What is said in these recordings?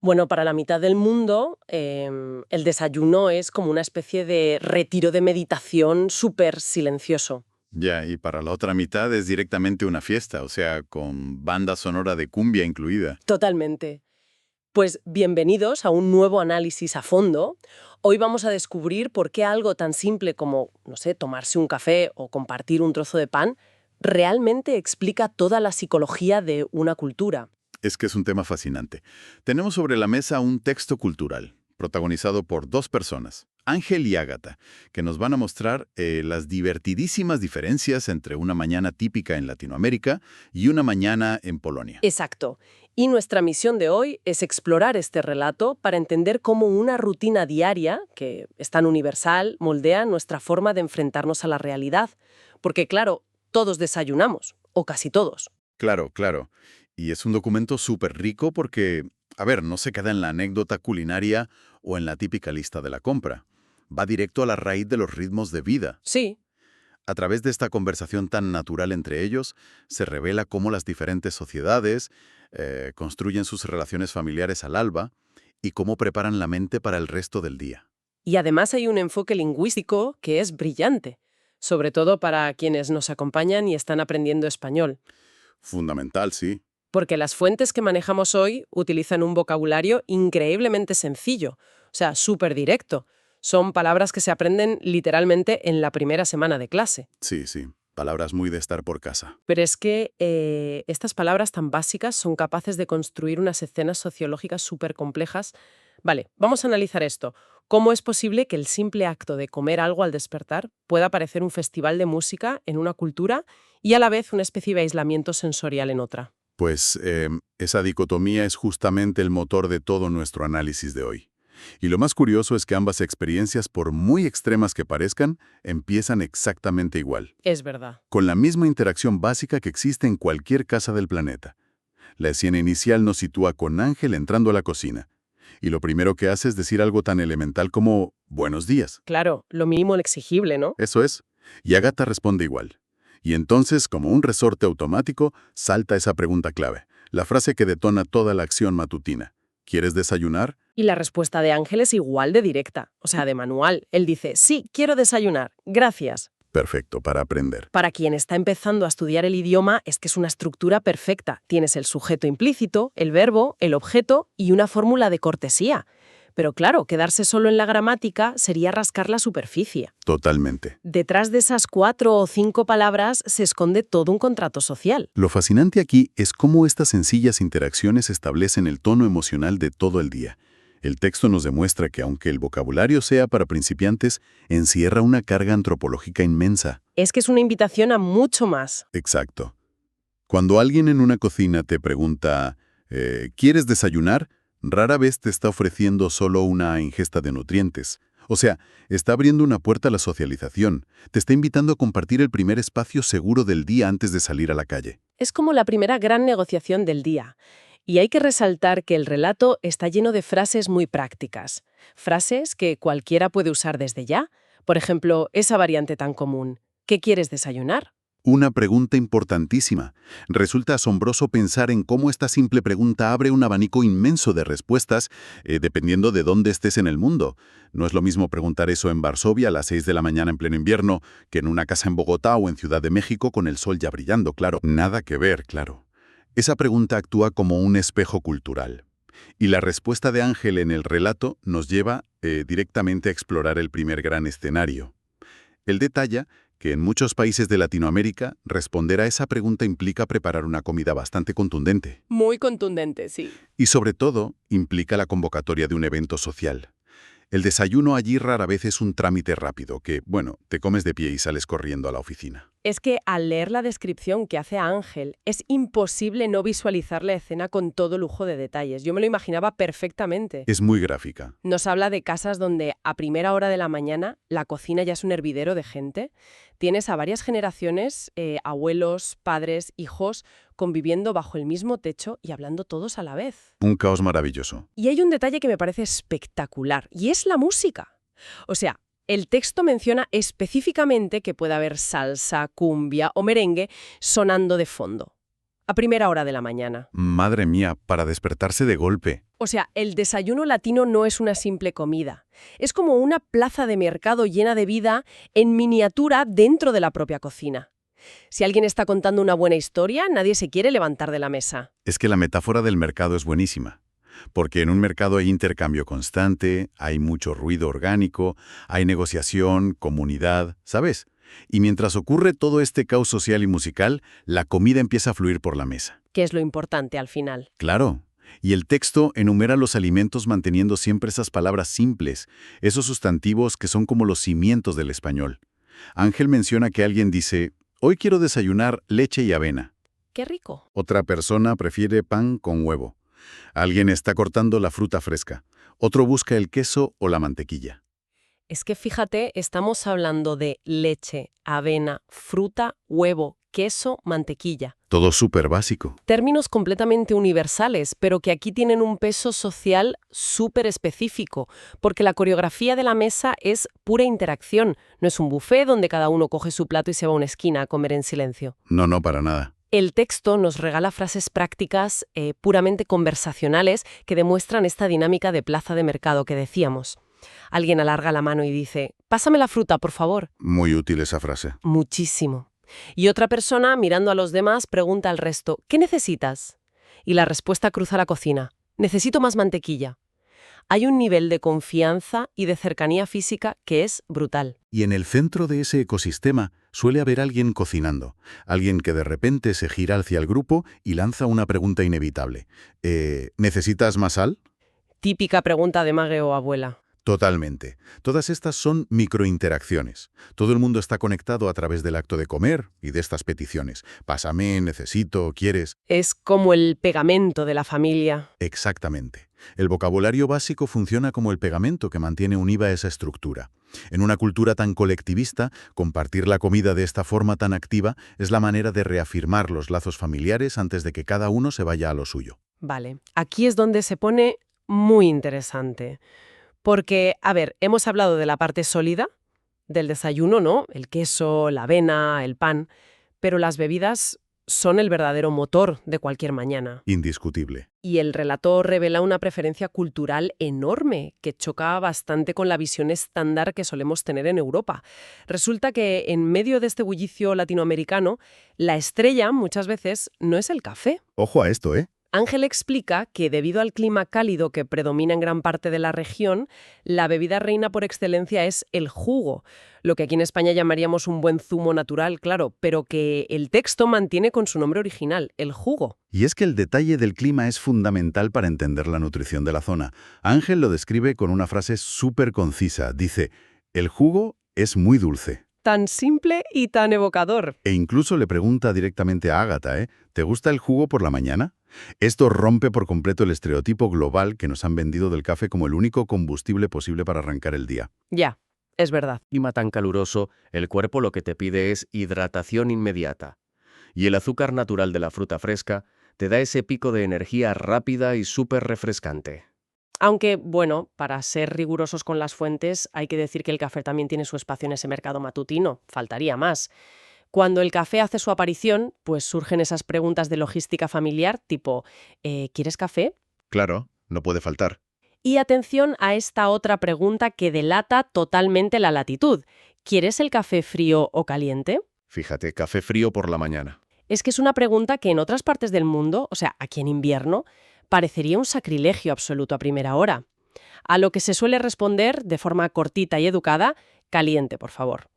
Bueno, para la mitad del mundo, el desayuno es como una especie de retiro de meditación súper silencioso. Ya, y para la otra mitad es directamente una fiesta, o sea, con banda sonora de cumbia incluida. Totalmente. Pues bienvenidos a un nuevo análisis a fondo. Hoy vamos a descubrir por qué algo tan simple como, no sé, tomarse un café o compartir un trozo de pan realmente explica toda la psicología de una cultura. Es que es un tema fascinante. Tenemos sobre la mesa un texto cultural, protagonizado por dos personas, Ángel y Ágata, que nos van a mostrar las divertidísimas diferencias entre una mañana típica en Latinoamérica y una mañana en Polonia. Exacto. Y nuestra misión de hoy es explorar este relato para entender cómo una rutina diaria, que es tan universal, moldea nuestra forma de enfrentarnos a la realidad. Porque claro, todos desayunamos, o casi todos. Claro, claro. Y es un documento súper rico porque, a ver, no se queda en la anécdota culinaria o en la típica lista de la compra. Va directo a la raíz de los ritmos de vida. Sí, A través de esta conversación tan natural entre ellos, se revela cómo las diferentes sociedades construyen sus relaciones familiares al alba y cómo preparan la mente para el resto del día. y además hay un enfoque lingüístico que es brillante, sobre todo para quienes nos acompañan y están aprendiendo español. Fundamental, sí. Porque las fuentes que manejamos hoy utilizan un vocabulario increíblemente sencillo, o sea, súper directo. Son palabras que se aprenden literalmente en la primera semana de clase. Sí, sí. Palabras muy de estar por casa. Pero es que estas palabras tan básicas son capaces de construir unas escenas sociológicas súper complejas. Vale, vamos a analizar esto. ¿Cómo es posible que el simple acto de comer algo al despertar pueda parecer un festival de música en una cultura y a la vez una especie de aislamiento sensorial en otra? Pues esa dicotomía es justamente el motor de todo nuestro análisis de hoy. Y lo más curioso es que ambas experiencias, por muy extremas que parezcan, empiezan exactamente igual, Es verdad. con la misma interacción básica que existe en cualquier casa del planeta. La escena inicial nos sitúa con Ángel entrando a la cocina, y lo primero que hace es decir algo tan elemental como «buenos días». Claro, lo mínimo exigible, ¿no? Eso es. Y Agatha responde igual. Y entonces, como un resorte automático, salta esa pregunta clave, la frase que detona toda la acción matutina. ¿Quieres desayunar? Y la respuesta de Ángel es igual de directa, o sea, de manual. Él dice, sí, quiero desayunar, gracias. Perfecto, para aprender. Para quien está empezando a estudiar el idioma, es que es una estructura perfecta. Tienes el sujeto implícito, el verbo, el objeto y una fórmula de cortesía. Pero claro, quedarse solo en la gramática sería rascar la superficie. Totalmente. Detrás de esas 4 o 5 palabras se esconde todo un contrato social. Lo fascinante aquí es cómo estas sencillas interacciones establecen el tono emocional de todo el día. El texto nos demuestra que aunque el vocabulario sea para principiantes, encierra una carga antropológica inmensa. Es que es una invitación a mucho más. Exacto. Cuando alguien en una cocina te pregunta, ¿quieres desayunar?, rara vez te está ofreciendo solo una ingesta de nutrientes. O sea, está abriendo una puerta a la socialización. Te está invitando a compartir el primer espacio seguro del día antes de salir a la calle. Es como la primera gran negociación del día. Y hay que resaltar que el relato está lleno de frases muy prácticas. Frases que cualquiera puede usar desde ya. Por ejemplo, esa variante tan común. ¿Qué quieres desayunar? Una pregunta importantísima. Resulta asombroso pensar en cómo esta simple pregunta abre un abanico inmenso de respuestas, dependiendo de dónde estés en el mundo. No es lo mismo preguntar eso en Varsovia a las 6 de la mañana en pleno invierno que en una casa en Bogotá o en Ciudad de México con el sol ya brillando, claro. Nada que ver, claro. Esa pregunta actúa como un espejo cultural. Y la respuesta de Ángel en el relato nos lleva directamente a explorar el primer gran escenario. Él detalla que en muchos países de Latinoamérica responder a esa pregunta implica preparar una comida bastante contundente. Muy contundente, sí. Y sobre todo, implica la convocatoria de un evento social. El desayuno allí rara vez es un trámite rápido que, bueno, te comes de pie y sales corriendo a la oficina. Es que al leer la descripción que hace Ángel, es imposible no visualizar la escena con todo lujo de detalles. Yo me lo imaginaba perfectamente. Es muy gráfica. Nos habla de casas donde a primera hora de la mañana la cocina ya es un hervidero de gente. Tienes a varias generaciones, abuelos, padres, hijos, conviviendo bajo el mismo techo y hablando todos a la vez. Un caos maravilloso. Y hay un detalle que me parece espectacular, y es la música. O sea, el texto menciona específicamente que puede haber salsa, cumbia o merengue sonando de fondo, a primera hora de la mañana. Madre mía, para despertarse de golpe. O sea, el desayuno latino no es una simple comida. Es como una plaza de mercado llena de vida en miniatura dentro de la propia cocina. Si alguien está contando una buena historia, nadie se quiere levantar de la mesa. Es que la metáfora del mercado es buenísima, porque en un mercado hay intercambio constante, hay mucho ruido orgánico, hay negociación, comunidad, ¿sabes? Y mientras ocurre todo este caos social y musical, la comida empieza a fluir por la mesa. ¿Qué es lo importante al final? Claro. Y el texto enumera los alimentos manteniendo siempre esas palabras simples, esos sustantivos que son como los cimientos del español. Ángel menciona que alguien dice, hoy quiero desayunar leche y avena. ¡Qué rico! Otra persona prefiere pan con huevo. Alguien está cortando la fruta fresca. Otro busca el queso o la mantequilla. Es que fíjate, estamos hablando de leche, avena, fruta, huevo, queso, mantequilla. Todo súper básico. Términos completamente universales, pero que aquí tienen un peso social súper específico, porque la coreografía de la mesa es pura interacción, no es un buffet donde cada uno coge su plato y se va a una esquina a comer en silencio. No, no, para nada. El texto nos regala frases prácticas puramente conversacionales que demuestran esta dinámica de plaza de mercado que decíamos. Alguien alarga la mano y dice, «Pásame la fruta, por favor». Muy útil esa frase. Muchísimo. Y otra persona, mirando a los demás, pregunta al resto, «¿Qué necesitas?» Y la respuesta cruza la cocina, «Necesito más mantequilla». Hay un nivel de confianza y de cercanía física que es brutal. Y en el centro de ese ecosistema suele haber alguien cocinando, alguien que de repente se gira hacia el grupo y lanza una pregunta inevitable. ¿Necesitas más sal? Típica pregunta de mague o abuela. Totalmente. Todas estas son microinteracciones. Todo el mundo está conectado a través del acto de comer y de estas peticiones. Pásame, necesito, quieres. Es como el pegamento de la familia. Exactamente. El vocabulario básico funciona como el pegamento que mantiene unida esa estructura. En una cultura tan colectivista, compartir la comida de esta forma tan activa es la manera de reafirmar los lazos familiares antes de que cada uno se vaya a lo suyo. Vale, aquí es donde se pone muy interesante. Porque, a ver, hemos hablado de la parte sólida, del desayuno, ¿no? El queso, la avena, el pan, pero las bebidas son el verdadero motor de cualquier mañana. Indiscutible. Y el relator revela una preferencia cultural enorme que choca bastante con la visión estándar que solemos tener en Europa. Resulta que en medio de este bullicio latinoamericano, la estrella muchas veces no es el café. Ojo a esto, ¿eh? Ángel explica que debido al clima cálido que predomina en gran parte de la región, la bebida reina por excelencia es el jugo, lo que aquí en España llamaríamos un buen zumo natural, claro, pero que el texto mantiene con su nombre original, el jugo. Y es que el detalle del clima es fundamental para entender la nutrición de la zona. Ángel lo describe con una frase súper concisa. Dice, el jugo es muy dulce. Tan simple y tan evocador. E incluso le pregunta directamente a Ágata, ¿te gusta el jugo por la mañana? Esto rompe por completo el estereotipo global que nos han vendido del café como el único combustible posible para arrancar el día. Ya, es verdad. Clima tan caluroso, el cuerpo lo que te pide es hidratación inmediata. Y el azúcar natural de la fruta fresca te da ese pico de energía rápida y súper refrescante. Aunque, bueno, para ser rigurosos con las fuentes, hay que decir que el café también tiene su espacio en ese mercado matutino. Faltaría más. Cuando el café hace su aparición, pues surgen esas preguntas de logística familiar, tipo, ¿quieres café? Claro, no puede faltar. Y atención a esta otra pregunta que delata totalmente la latitud. ¿Quieres el café frío o caliente? Fíjate, café frío por la mañana. Es que es una pregunta que en otras partes del mundo, o sea, aquí en invierno, parecería un sacrilegio absoluto a primera hora. A lo que se suele responder, de forma cortita y educada, caliente, por favor.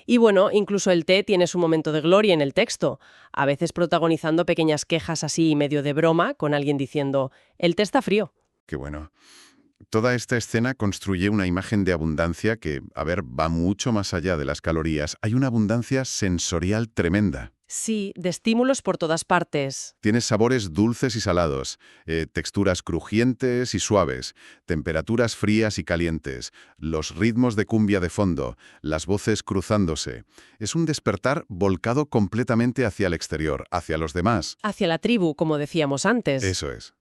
Y bueno, incluso el té tiene su momento de gloria en el texto, a veces protagonizando pequeñas quejas así medio de broma, con alguien diciendo, el té está frío. Qué bueno. Toda esta escena construye una imagen de abundancia que, va mucho más allá de las calorías. Hay una abundancia sensorial tremenda. Sí, de estímulos por todas partes. Tienes sabores dulces y salados, texturas crujientes y suaves, temperaturas frías y calientes, los ritmos de cumbia de fondo, las voces cruzándose. Es un despertar volcado completamente hacia el exterior, hacia los demás. Hacia la tribu, como decíamos antes. Eso es.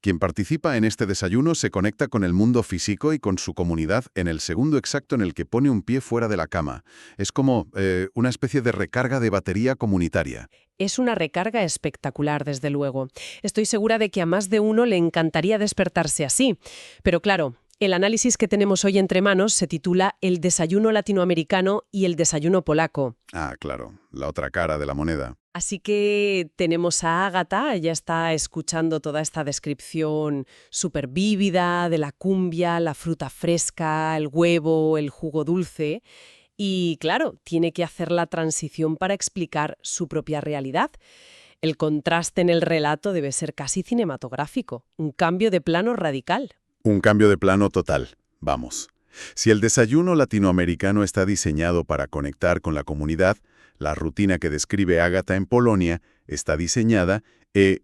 Quien participa en este desayuno se conecta con el mundo físico y con su comunidad en el segundo exacto en el que pone un pie fuera de la cama. Es como una especie de recarga de batería comunitaria. Es una recarga espectacular, desde luego. Estoy segura de que a más de uno le encantaría despertarse así. Pero claro, el análisis que tenemos hoy entre manos se titula El desayuno latinoamericano y el desayuno polaco. Ah, claro, la otra cara de la moneda. Así que tenemos a Ágata, ella está escuchando toda esta descripción súper vívida de la cumbia, la fruta fresca, el huevo, el jugo dulce. Y claro, tiene que hacer la transición para explicar su propia realidad. El contraste en el relato debe ser casi cinematográfico, un cambio de plano radical. Un cambio de plano total. Vamos. Si el desayuno latinoamericano está diseñado para conectar con la comunidad, la rutina que describe Ágata en Polonia está diseñada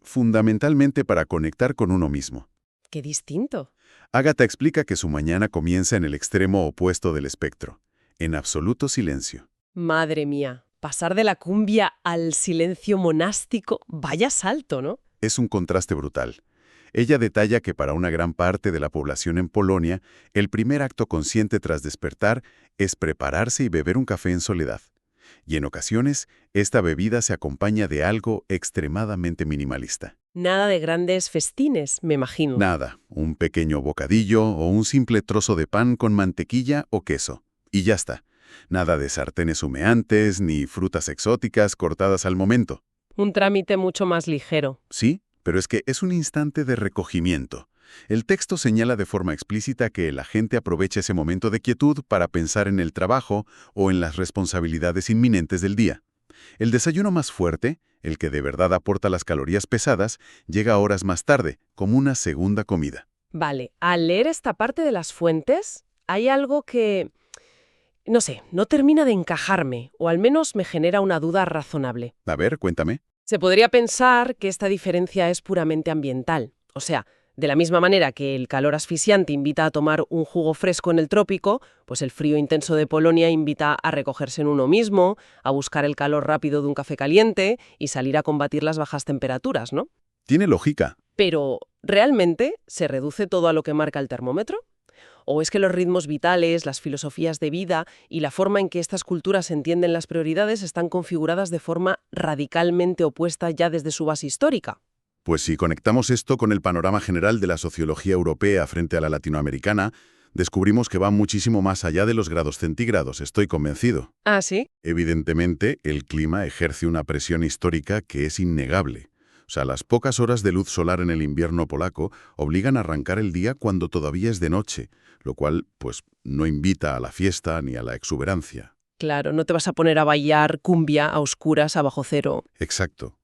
fundamentalmente para conectar con uno mismo. ¡Qué distinto! Ágata explica que su mañana comienza en el extremo opuesto del espectro, en absoluto silencio. Madre mía, pasar de la cumbia al silencio monástico, vaya salto, ¿no? Es un contraste brutal. Ella detalla que para una gran parte de la población en Polonia, el primer acto consciente tras despertar es prepararse y beber un café en soledad. Y en ocasiones, esta bebida se acompaña de algo extremadamente minimalista. Nada de grandes festines, me imagino. Nada, un pequeño bocadillo o un simple trozo de pan con mantequilla o queso. Y ya está. Nada de sartenes humeantes ni frutas exóticas cortadas al momento. Un trámite mucho más ligero. Sí, pero es que es un instante de recogimiento. El texto señala de forma explícita que la gente aprovecha ese momento de quietud para pensar en el trabajo o en las responsabilidades inminentes del día. El desayuno más fuerte, el que de verdad aporta las calorías pesadas, llega horas más tarde, como una segunda comida. Vale, al leer esta parte de las fuentes, hay algo que, no sé, no termina de encajarme, o al menos me genera una duda razonable. A ver, cuéntame. Se podría pensar que esta diferencia es puramente ambiental. O sea, de la misma manera que el calor asfixiante invita a tomar un jugo fresco en el trópico, pues el frío intenso de Polonia invita a recogerse en uno mismo, a buscar el calor rápido de un café caliente y salir a combatir las bajas temperaturas, ¿no? Tiene lógica. Pero, ¿realmente se reduce todo a lo que marca el termómetro? ¿O es que los ritmos vitales, las filosofías de vida y la forma en que estas culturas entienden las prioridades están configuradas de forma radicalmente opuesta ya desde su base histórica? Pues si conectamos esto con el panorama general de la sociología europea frente a la latinoamericana, descubrimos que va muchísimo más allá de los grados centígrados, estoy convencido. ¿Ah, sí? Evidentemente, el clima ejerce una presión histórica que es innegable. O sea, las pocas horas de luz solar en el invierno polaco obligan a arrancar el día cuando todavía es de noche, lo cual, pues, no invita a la fiesta ni a la exuberancia. Claro, no te vas a poner a bailar cumbia a oscuras a bajo cero. Exacto.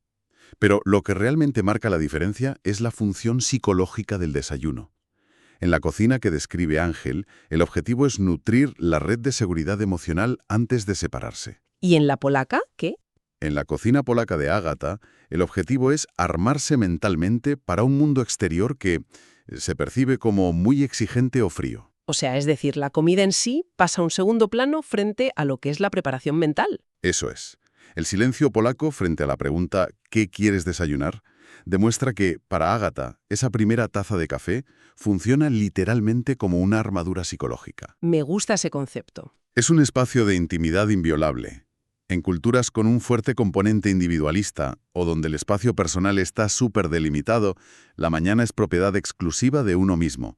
Pero lo que realmente marca la diferencia es la función psicológica del desayuno. En la cocina que describe Ángel, el objetivo es nutrir la red de seguridad emocional antes de separarse. ¿Y en la polaca qué? En la cocina polaca de Ágata, el objetivo es armarse mentalmente para un mundo exterior que se percibe como muy exigente o frío. O sea, es decir, la comida en sí pasa a un segundo plano frente a lo que es la preparación mental. Eso es. El silencio polaco frente a la pregunta ¿qué quieres desayunar? Demuestra que, para Ágata, esa primera taza de café funciona literalmente como una armadura psicológica. Me gusta ese concepto. Es un espacio de intimidad inviolable. En culturas con un fuerte componente individualista o donde el espacio personal está súper delimitado, la mañana es propiedad exclusiva de uno mismo.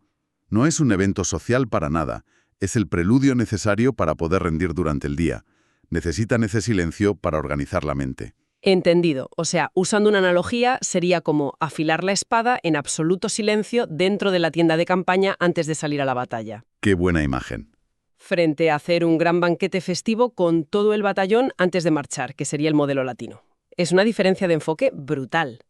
No es un evento social para nada, es el preludio necesario para poder rendir durante el día. Necesitan ese silencio para organizar la mente. Entendido. O sea, usando una analogía, sería como afilar la espada en absoluto silencio dentro de la tienda de campaña antes de salir a la batalla. ¡Qué buena imagen! Frente a hacer un gran banquete festivo con todo el batallón antes de marchar, que sería el modelo latino. Es una diferencia de enfoque brutal.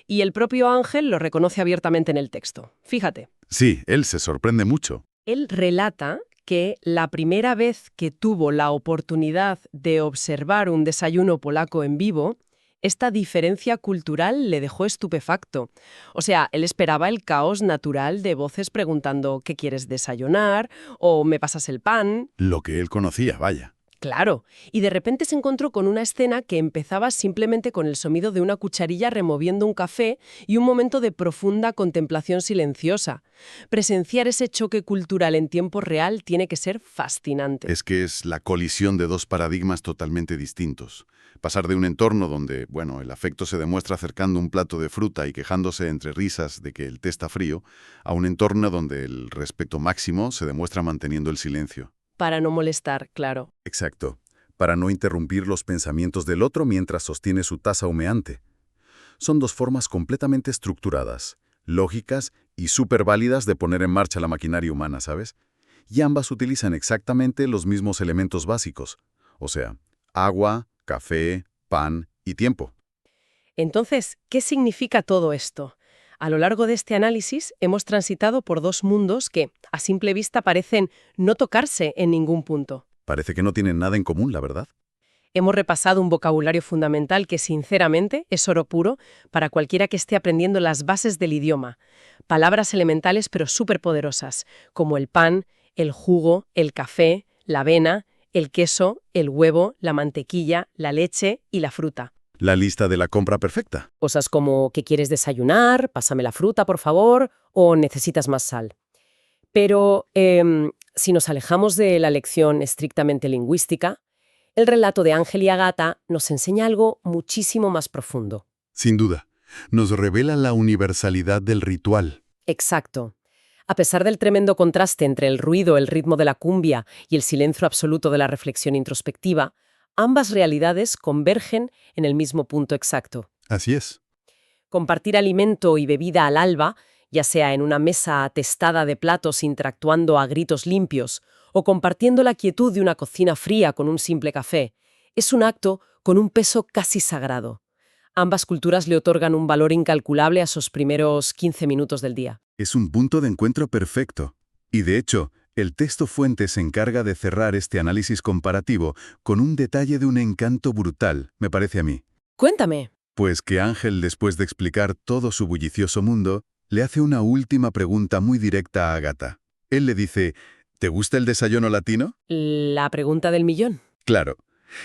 Y el propio Ángel lo reconoce abiertamente en el texto. Fíjate. Sí, él se sorprende mucho. Él relata que la primera vez que tuvo la oportunidad de observar un desayuno polaco en vivo, esta diferencia cultural le dejó estupefacto. O sea, él esperaba el caos natural de voces preguntando ¿qué quieres desayunar? O ¿me pasas el pan? Lo que él conocía, vaya. Claro, y de repente se encontró con una escena que empezaba simplemente con el sonido de una cucharilla removiendo un café y un momento de profunda contemplación silenciosa. Presenciar ese choque cultural en tiempo real tiene que ser fascinante. Es que es la colisión de dos paradigmas totalmente distintos. Pasar de un entorno donde, bueno, el afecto se demuestra acercando un plato de fruta y quejándose entre risas de que el té está frío, a un entorno donde el respeto máximo se demuestra manteniendo el silencio. Para no molestar, claro. Exacto, para no interrumpir los pensamientos del otro mientras sostiene su taza humeante. Son dos formas completamente estructuradas, lógicas y súper válidas de poner en marcha la maquinaria humana, ¿sabes? Y ambas utilizan exactamente los mismos elementos básicos, o sea, agua, café, pan y tiempo. Entonces, ¿qué significa todo esto? A lo largo de este análisis hemos transitado por dos mundos que, a simple vista, parecen no tocarse en ningún punto. Parece que no tienen nada en común, la verdad. Hemos repasado un vocabulario fundamental que, sinceramente, es oro puro para cualquiera que esté aprendiendo las bases del idioma. Palabras elementales pero superpoderosas, como el pan, el jugo, el café, la avena, el queso, el huevo, la mantequilla, la leche y la fruta. La lista de la compra perfecta. Cosas como ¿qué quieres desayunar? Pásame la fruta, por favor, o necesitas más sal. Pero si nos alejamos de la lección estrictamente lingüística, el relato de Ángel y Ágata nos enseña algo muchísimo más profundo. Sin duda, nos revela la universalidad del ritual. Exacto. A pesar del tremendo contraste entre el ruido, el ritmo de la cumbia y el silencio absoluto de la reflexión introspectiva, ambas realidades convergen en el mismo punto exacto. Así es. Compartir alimento y bebida al alba, ya sea en una mesa atestada de platos interactuando a gritos limpios o compartiendo la quietud de una cocina fría con un simple café, es un acto con un peso casi sagrado. Ambas culturas le otorgan un valor incalculable a esos primeros 15 minutos del día. Es un punto de encuentro perfecto. Y de hecho, el texto fuente se encarga de cerrar este análisis comparativo con un detalle de un encanto brutal, me parece a mí. Cuéntame. Pues que Ángel, después de explicar todo su bullicioso mundo, le hace una última pregunta muy directa a Ágata. Él le dice, ¿te gusta el desayuno latino? La pregunta del millón. Claro.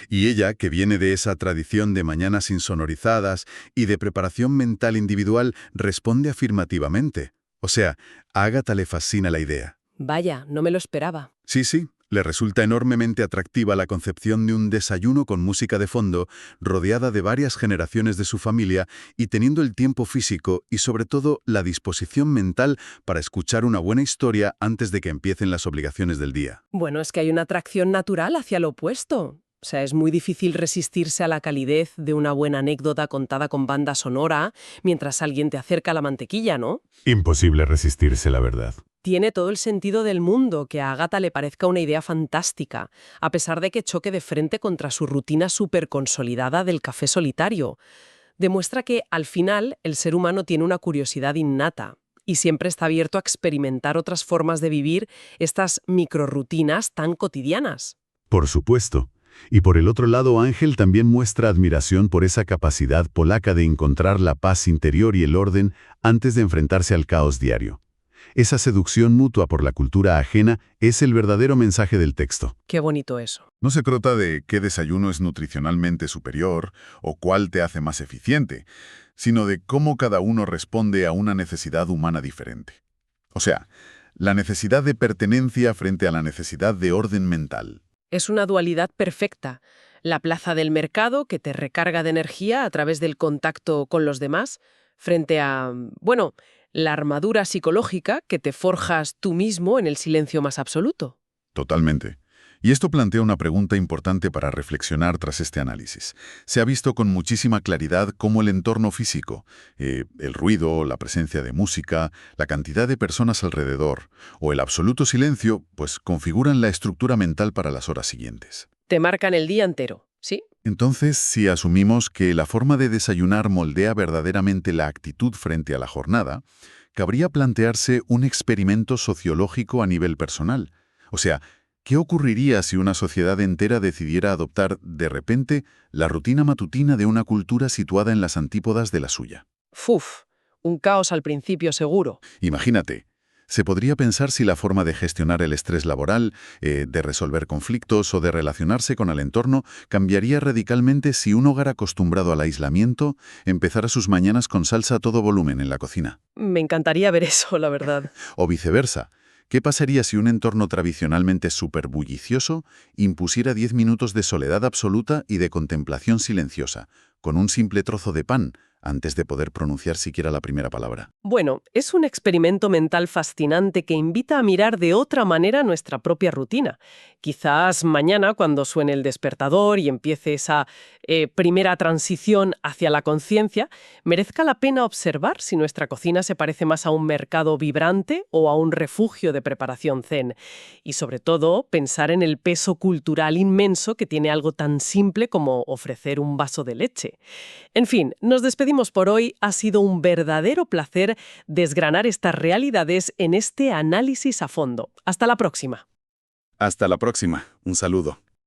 Y ella, que viene de esa tradición de mañanas insonorizadas y de preparación mental individual, responde afirmativamente. O sea, a Ágata le fascina la idea. Vaya, no me lo esperaba. Sí, le resulta enormemente atractiva la concepción de un desayuno con música de fondo, rodeada de varias generaciones de su familia y teniendo el tiempo físico y sobre todo la disposición mental para escuchar una buena historia antes de que empiecen las obligaciones del día. Bueno, es que hay una atracción natural hacia lo opuesto. O sea, es muy difícil resistirse a la calidez de una buena anécdota contada con banda sonora mientras alguien te acerca la mantequilla, ¿no? Imposible resistirse, la verdad. Tiene todo el sentido del mundo que a Ágata le parezca una idea fantástica, a pesar de que choque de frente contra su rutina súper consolidada del café solitario. Demuestra que, al final, el ser humano tiene una curiosidad innata y siempre está abierto a experimentar otras formas de vivir estas microrutinas tan cotidianas. Por supuesto. Y por el otro lado, Ángel también muestra admiración por esa capacidad polaca de encontrar la paz interior y el orden antes de enfrentarse al caos diario. Esa seducción mutua por la cultura ajena es el verdadero mensaje del texto. Qué bonito eso. No se trata de qué desayuno es nutricionalmente superior o cuál te hace más eficiente, sino de cómo cada uno responde a una necesidad humana diferente. O sea, la necesidad de pertenencia frente a la necesidad de orden mental. Es una dualidad perfecta. La plaza del mercado, que te recarga de energía a través del contacto con los demás, frente a, bueno, la armadura psicológica que te forjas tú mismo en el silencio más absoluto. Totalmente. Y esto plantea una pregunta importante para reflexionar tras este análisis. Se ha visto con muchísima claridad cómo el entorno físico, el ruido, la presencia de música, la cantidad de personas alrededor o el absoluto silencio, pues configuran la estructura mental para las horas siguientes. Te marcan el día entero, ¿sí? Entonces, si asumimos que la forma de desayunar moldea verdaderamente la actitud frente a la jornada, cabría plantearse un experimento sociológico a nivel personal. O sea, ¿qué ocurriría si una sociedad entera decidiera adoptar, de repente, la rutina matutina de una cultura situada en las antípodas de la suya? Un caos al principio seguro. Imagínate, Se podría pensar si la forma de gestionar el estrés laboral, de resolver conflictos o de relacionarse con el entorno cambiaría radicalmente si un hogar acostumbrado al aislamiento empezara sus mañanas con salsa a todo volumen en la cocina. Me encantaría ver eso, la verdad. O viceversa. ¿Qué pasaría si un entorno tradicionalmente superbullicioso impusiera 10 minutos de soledad absoluta y de contemplación silenciosa, con un simple trozo de pan, antes de poder pronunciar siquiera la primera palabra? Bueno, es un experimento mental fascinante que invita a mirar de otra manera nuestra propia rutina. Quizás mañana, cuando suene el despertador y empiece esa primera transición hacia la conciencia, merezca la pena observar si nuestra cocina se parece más a un mercado vibrante o a un refugio de preparación zen. Y sobre todo, pensar en el peso cultural inmenso que tiene algo tan simple como ofrecer un vaso de leche. En fin, nos despedimos por hoy. Ha sido un verdadero placer desgranar estas realidades en este análisis a fondo. Hasta la próxima. Hasta la próxima. Un saludo.